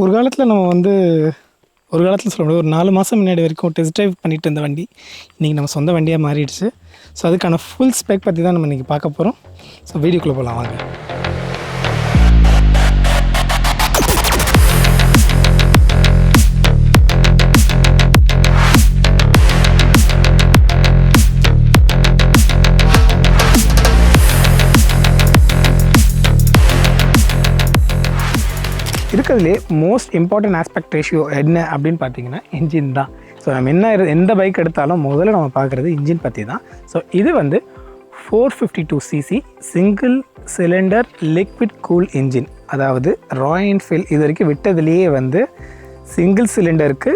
ஒரு காலத்தில் நம்ம வந்து ஒரு காலத்தில் சொல்ல முடியாது, ஒரு 4 மாதம் முன்னாடி வரைக்கும் டெஸ்ட் ட்ரைவ் பண்ணிட்டு இருந்த வண்டி இன்றைக்கி நம்ம சொந்த வண்டியாக மாறிடுச்சு. ஸோ அதுக்கான ஃபுல் ஸ்பெக் பற்றி தான் நம்ம இன்றைக்கி பார்க்க போகிறோம். ஸோ வீடியோக்குள்ளே போகலாம் வாங்க. இருக்கிறதுலே மோஸ்ட் இம்பார்ட்டன்ட் ஆஸ்பெக்ட் ரேஷியோ என்ன அப்படின்னு பார்த்தீங்கன்னா இன்ஜின் தான். ஸோ நம்ம எந்த பைக் எடுத்தாலும் முதல்ல நம்ம பார்க்குறது இன்ஜின் பற்றி தான். ஸோ இது வந்து 452cc single cylinder liquid cool engine. அதாவது ராயல் என்ஃபீல்ட் இது வரைக்கும் விட்டதுலேயே வந்து சிங்கிள் சிலிண்டருக்கு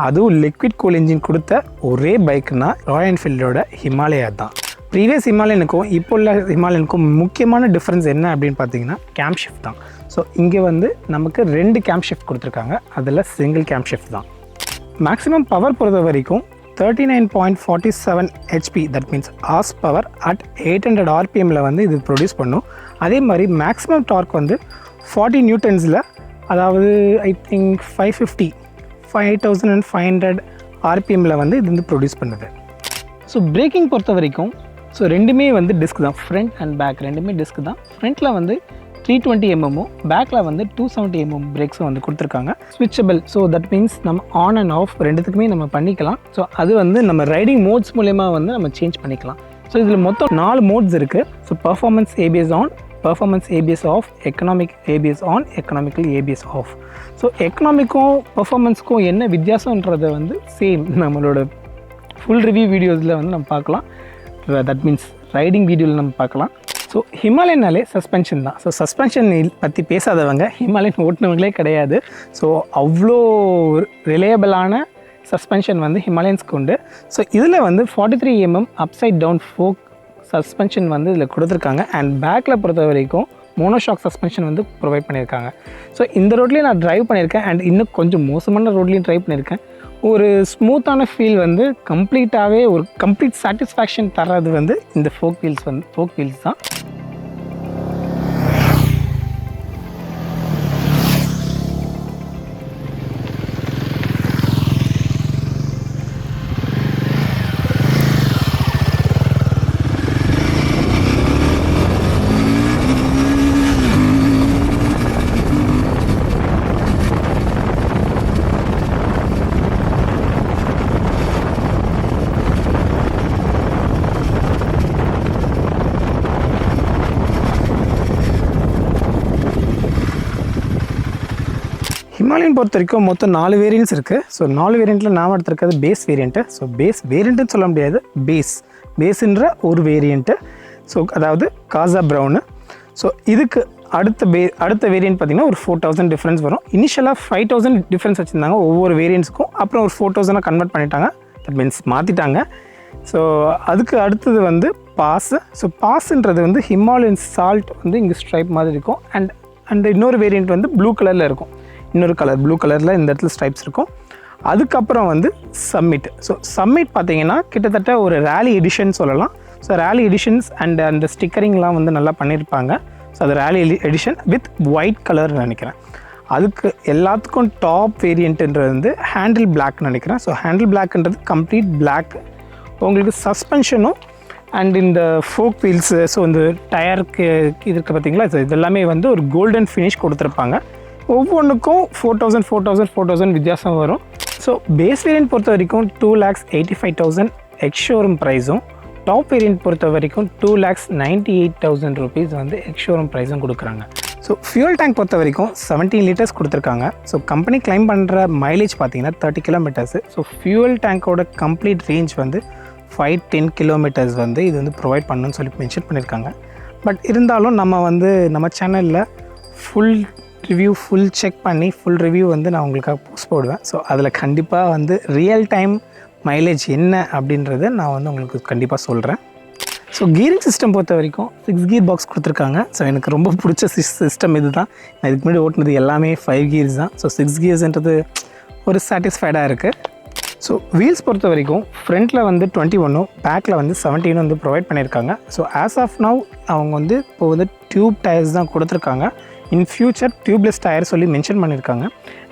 அதுவும் லிக்விட் கூல் இன்ஜின் கொடுத்த ஒரே பைக்குனா ராயல் என்ஃபீல்டோட ஹிமாலயா தான். ப்ரீவியஸ் ஹிமாலயனுக்கும் இப்போ உள்ள ஹிமாலயனுக்கும் முக்கியமான டிஃப்ரென்ஸ் என்ன அப்படின்னு பார்த்தீங்கன்னா கேம் ஷிஃப்ட் தான். ஸோ இங்கே வந்து நமக்கு 2 கேம் ஷிஃப்ட் கொடுத்துருக்காங்க, அதில் சிங்கிள் கேம் ஷிஃப்ட் தான். மேக்ஸிமம் பவர் பொறுத்த வரைக்கும் 39.47 HP, that means horse power at 800 RPMல வந்து இது ப்ரொடியூஸ் பண்ணும். அதே மாதிரி மேக்ஸிமம் டார்க் வந்து 40 நியூட்டன்ஸில், அதாவது ஐ திங்க் 5500 RPMல வந்து இது வந்து ப்ரொடியூஸ் பண்ணுது. ஸோ பிரேக்கிங் பொறுத்த வரைக்கும் ஸோ ரெண்டுமே வந்து டிஸ்க் தான், ஃப்ரண்ட் அண்ட் பேக் ரெண்டுமே டிஸ்க் தான். ஃப்ரண்ட்டில் வந்து 320mm, பேக்கில் வந்து 270mm பிரேக்ஸும் வந்து கொடுத்துருக்காங்க. ஸ்விட்சபிள், ஸோ தட் மீன்ஸ் நம்ம ஆன் அண்ட் ஆஃப் ரெண்டுத்துக்குமே நம்ம பண்ணிக்கலாம். ஸோ அது வந்து நம்ம ரைடிங் மோட்ஸ் மூலயமா வந்து நம்ம சேஞ்ச் பண்ணிக்கலாம். ஸோ இதில் மொத்தம் 4 மோட்ஸ் இருக்குது. So performance ABS on, performance ABS off, economic ABS on, economical ABS off. So எக்கனாமிக்கும் பர்ஃபார்மன்ஸுக்கும் என்ன வித்தியாசன்றதை வந்து சேம் நம்மளோட ஃபுல் ரிவ்யூ வீடியோஸில் வந்து நம்ம பார்க்கலாம். தட் மீன்ஸ் ரைடிங் வீடியோவில் நம்ம பார்க்கலாம். ஸோ ஹிமாலயனாலே சஸ்பென்ஷன் தான். ஸோ சஸ்பென்ஷன் பற்றி பேசாதவங்க ஹிமாலயன் ஓட்டினவங்களே கிடையாது. ஸோ அவ்வளோ ரிலையபிளான சஸ்பென்ஷன் வந்து ஹிமாலயன்ஸ்க்கு உண்டு. ஸோ இதில் வந்து 43mm upside down folk suspension வந்து இதில் கொடுத்துருக்காங்க. அண்ட் பேக்கில் பொறுத்த வரைக்கும் மோனோஷாக் சஸ்பென்ஷன் வந்து ப்ரொவைட் பண்ணியிருக்காங்க. ஸோ இந்த ரோட்லேயும் நான் ட்ரைவ் பண்ணியிருக்கேன், அண்ட் இன்னும் கொஞ்சம் மோசமான ரோட்லேயும் ட்ரைவ் பண்ணியிருக்கேன். ஒரு ஸ்மூத்தான ஃபீல் வந்து கம்ப்ளீட்டாகவே ஒரு கம்ப்ளீட் சாட்டிஸ்ஃபேக்ஷன் தர்றது வந்து இந்த ஃபோக் வீல்ஸ் தான். ஹிமாலயன் பொறுத்த வரைக்கும் மொத்தம் 4 வேரியன்ட்ஸ் இருக்குது. ஸோ 4 வேரியண்ட்டில் நான் எடுத்துருக்கிறது பேஸ் வேரியண்ட்டு. ஸோ பேஸ் வேரியண்ட்டுன்னு சொல்ல முடியாது, பேஸுன்ற ஒரு வேரியண்ட்டு. ஸோ அதாவது காசா ப்ரௌனு. ஸோ இதுக்கு அடுத்த வேரியண்ட் பார்த்திங்கன்னா ஒரு 4000 டிஃப்ரென்ஸ் வரும். இனிஷியலாக 5000 டிஃப்ரென்ஸ் வச்சுருந்தாங்க ஒவ்வொரு வேரியண்ட்ஸுக்கும். அப்புறம் ஒரு 4000 கன்வெர்ட் பண்ணிட்டாங்க, தட் மீன்ஸ் மாற்றிட்டாங்க. ஸோ அதுக்கு அடுத்தது வந்து பாஸு. ஸோ பாஸுன்றது வந்து ஹிமாலயன் சால்ட் வந்து இங்கே ஸ்ட்ரைப் மாதிரி இருக்கும். அண்ட் இன்னொரு வேரியண்ட் வந்து ப்ளூ கலரில் இருக்கும். இன்னொரு கலர் ப்ளூ கலரில் இந்த இடத்துல ஸ்ட்ரைப்ஸ் இருக்கும். அதுக்கப்புறம் வந்து சம்மிட். ஸோ சம்மிட் பார்த்தீங்கன்னா கிட்டத்தட்ட ஒரு ரேலி எடிஷன் சொல்லலாம். ஸோ ரேலி எடிஷன்ஸ் அண்ட் அந்த ஸ்டிக்கரிங்லாம் வந்து நல்லா பண்ணியிருப்பாங்க. ஸோ அது ரேலி எடிஷன் வித் ஒயிட் கலர்னு நினைக்கிறேன். அதுக்கு எல்லாத்துக்கும் டாப் வேரியண்ட்டுன்றது வந்து ஹேண்டில் பிளாக்னு நினைக்கிறேன். ஸோ ஹேண்டில் பிளாக்ன்றது கம்ப்ளீட் பிளாக். உங்களுக்கு சஸ்பென்ஷனும் அண்ட் இந்த ஃபோக் வீல்ஸு, ஸோ இந்த டயருக்கு இதுக்கு பார்த்தீங்களா, ஸோ இதெல்லாமே வந்து ஒரு கோல்டன் ஃபினிஷ் கொடுத்துருப்பாங்க. ஒவ்வொன்றுக்கும் 4000 வித்தியாசம் வரும். ஸோ பேஸ் வேரியண்ட் பொறுத்த வரைக்கும் 2,85,000 எக்ஸ் ஷோரூம் ப்ரைஸும், டாப் வேரியண்ட் பொறுத்த வரைக்கும் 2,98,000 rupees வந்து எக்ஸ் ஷோரூம் ப்ரைஸும் கொடுக்குறாங்க. ஸோ ஃபியூல் டேங்க் பொறுத்த வரைக்கும் 17 liters கொடுத்துருக்காங்க. ஸோ கம்பெனி கிளைம் பண்ணுற மைலேஜ் பார்த்தீங்கன்னா 30 kilometers. ஸோ ஃபியூல் டேங்கோட கம்ப்ளீட் ரேஞ்ச் வந்து 5-10 kilometers வந்து இது வந்து ப்ரொவைட் பண்ணணும்னு சொல்லி மென்ஷன் பண்ணியிருக்காங்க. பட் இருந்தாலும் நம்ம சேனலில் ஃபுல் செக் பண்ணி ஃபுல் ரிவ்யூ வந்து நான் உங்களுக்காக போஸ்ட் போடுவேன். ஸோ அதில் கண்டிப்பாக வந்து ரியல் டைம் மைலேஜ் என்ன அப்படின்றத நான் வந்து உங்களுக்கு கண்டிப்பாக சொல்கிறேன். ஸோ கியரிங் சிஸ்டம் பொறுத்த வரைக்கும் 6 GearBox கொடுத்துருக்காங்க. ஸோ எனக்கு ரொம்ப பிடிச்ச சிஸ்டம் இது தான். நான் இதுக்கு முன்னாடி ஓட்டினது எல்லாமே 5 gears தான். ஸோ 6 gearsன்றது ஒரு சாட்டிஸ்ஃபைடாக இருக்குது. ஸோ வீல்ஸ் பொறுத்த வரைக்கும் ஃப்ரண்ட்டில் வந்து 21, பேக்கில் வந்து 17 வந்து ப்ரொவைட் பண்ணியிருக்காங்க. ஸோ ஆஸ் ஆஃப் நவ் அவங்க வந்து இப்போ வந்து டியூப் டயர்ஸ் தான் கொடுத்துருக்காங்க. இன் ஃபியூச்சர் டியூப்லெஸ் டயர் சொல்லி மென்ஷன் பண்ணியிருக்காங்க.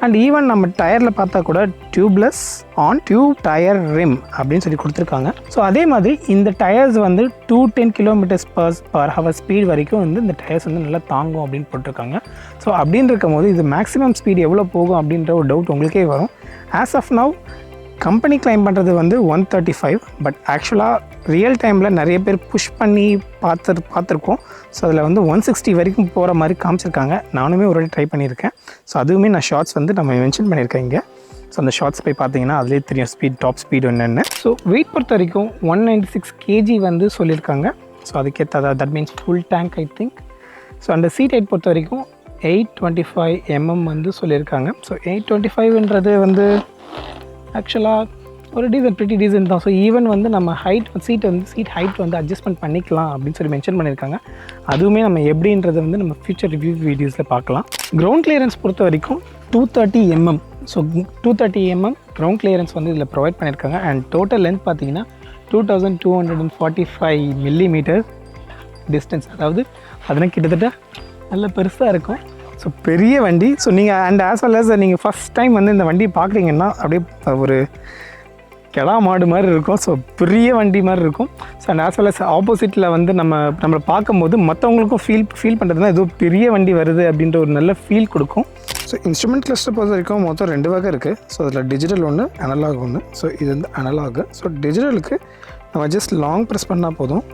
அண்ட் ஈவன் நம்ம டயரில் பார்த்தா கூட tubeless and tube tyre rim அப்படின்னு சொல்லி கொடுத்துருக்காங்க. ஸோ அதே மாதிரி இந்த டயர்ஸ் வந்து 210 km/h ஸ்பீட் வரைக்கும் வந்து இந்த டயர்ஸ் வந்து நல்லா தாங்கும் அப்படின்னு போட்டிருக்காங்க. ஸோ அப்படின்னு இருக்கும் போது இது மேக்ஸிமம் ஸ்பீட் எவ்வளோ போகும் அப்படின்ற ஒரு டவுட் உங்களுக்கே வரும். As of now company claim பண்ணுறது வந்து 135, பட் ஆக்சுவலாக ரியல் டைமில் நிறைய பேர் புஷ் பண்ணி பார்த்துருக்கோம். ஸோ அதில் வந்து 160 வரைக்கும் போகிற மாதிரி காமிச்சிருக்காங்க. நானுமே ஒரு வாட்டி ட்ரை பண்ணியிருக்கேன். ஸோ அதுவுமே நான் ஷார்ட்ஸ் வந்து நம்ம மென்ஷன் பண்ணியிருக்கேன் இங்கே. ஸோ அந்த ஷார்ட்ஸ் போய் பார்த்தீங்கன்னா அதிலே தெரியும் டாப் ஸ்பீட் என்னென்னு. ஸோ வெயிட் பொறுத்த வரைக்கும் 196 kg வந்து சொல்லியிருக்காங்க. ஸோ அதுக்கேற்ற that means full tank I think. So அந்த சீட் ஹைட் பொறுத்த வரைக்கும் 825 mm வந்து சொல்லியிருக்காங்க. ஸோ 825ன்றது வந்து ஆக்சுவலாக ஒரு ப்ரிட்டி டீசன்ட் தான். ஸோ ஈவன் வந்து நம்ம சீட் ஹைட் வந்து அட்ஜஸ்ட்மெண்ட் பண்ணிக்கலாம் அப்படின்னு சொல்லி மென்ஷன் பண்ணியிருக்காங்க. அதுவுமே நம்ம எப்படின்றது வந்து நம்ம ஃபியூச்சர் ரிவ்யூ வீடியோஸில் பார்க்கலாம். கிரவுண்ட் கிளியரன்ஸ் பொறுத்த வரைக்கும் 230 mm. So 230 mm ground clearance வந்து இதில் ப்ரொவைட் பண்ணியிருக்காங்க. அண்ட் டோட்டல் லென்த் பார்த்தீங்கன்னா 2245 mm டிஸ்டன்ஸ். அதாவது அதனால் கிட்டத்தட்ட நல்ல பெருசாக இருக்கும். ஸோ பெரிய வண்டி. ஸோ நீங்கள் அண்ட் ஆஸ் வெல் ஆஸ் நீங்கள் ஃபஸ்ட் டைம் வந்து இந்த வண்டி பார்க்குறீங்கன்னா அப்படியே ஒரு கெடா மாடு மாதிரி இருக்கும். ஸோ பெரிய வண்டி மாதிரி இருக்கும். So and as well as ஆப்போசிட்டில் வந்து நம்மளை பார்க்கும்போது மற்றவங்களுக்கும் ஃபீல் பண்ணுறதுனா ஏதோ பெரிய வண்டி வருது அப்படின்ற ஒரு நல்ல ஃபீல் கொடுக்கும். ஸோ இன்ஸ்ட்ருமெண்ட் கிளஸ்டர் பொறுத்த வரைக்கும் மொத்தம் 2 வகை இருக்குது. ஸோ அதில் டிஜிட்டல் ஒன்று, அனலாக் ஒன்று. ஸோ இது வந்து அனலாகு. ஸோ டிஜிட்டலுக்கு நம்ம ஜஸ்ட் லாங் ப்ரெஸ் பண்ணால் போதும்.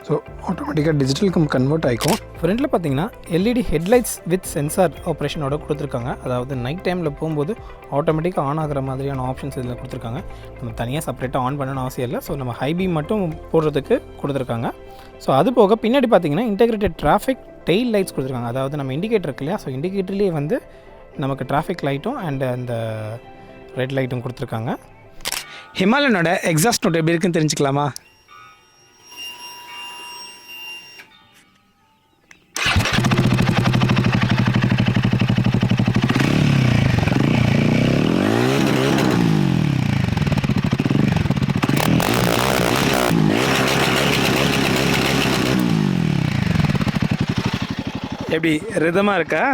ஸோ ஆட்டோமேட்டிக்காக டிஜிட்டலுக்கு கன்வெர்ட் ஆகிக்கும். ஃப்ரண்ட்டில் பார்த்தீங்கன்னா எல்இடி ஹெட்லைட்ஸ் வித் சென்சார் ஆப்ரேஷனோட கொடுத்துருக்காங்க. அதாவது நைட் டைமில் போகும்போது ஆட்டோமேட்டிக்காக ஆன் ஆகிற மாதிரியான ஆப்ஷன்ஸ் இதில் கொடுத்துருக்காங்க. நம்ம தனியாக செப்பரேட்டாக ஆன் பண்ணணும்னு அவசியம் இல்லை. ஸோ நம்ம ஹை பீம் மட்டும் போடுறதுக்கு கொடுத்துருக்காங்க. ஸோ அது போக பின்னாடி பார்த்தீங்கன்னா இன்டெகிரேட்டட் டிராஃபிக் டெயில் லைட்ஸ் கொடுத்துருக்காங்க. அதாவது நம்ம இண்டிகேட்டர் இருக்கு இல்லையா, ஸோ இண்டிகேட்டர்லேயே வந்து நமக்கு டிராஃபிக் லைட்டும் அண்ட் அந்த ரெட் லைட்டும் கொடுத்துருக்காங்க. ஹிமாலயனோட எக்ஸாஸ்ட் நோட் எப்படி இருக்குன்னு தெரிஞ்சுக்கலாமா? எப்படி ரிதமாக இருக்கா?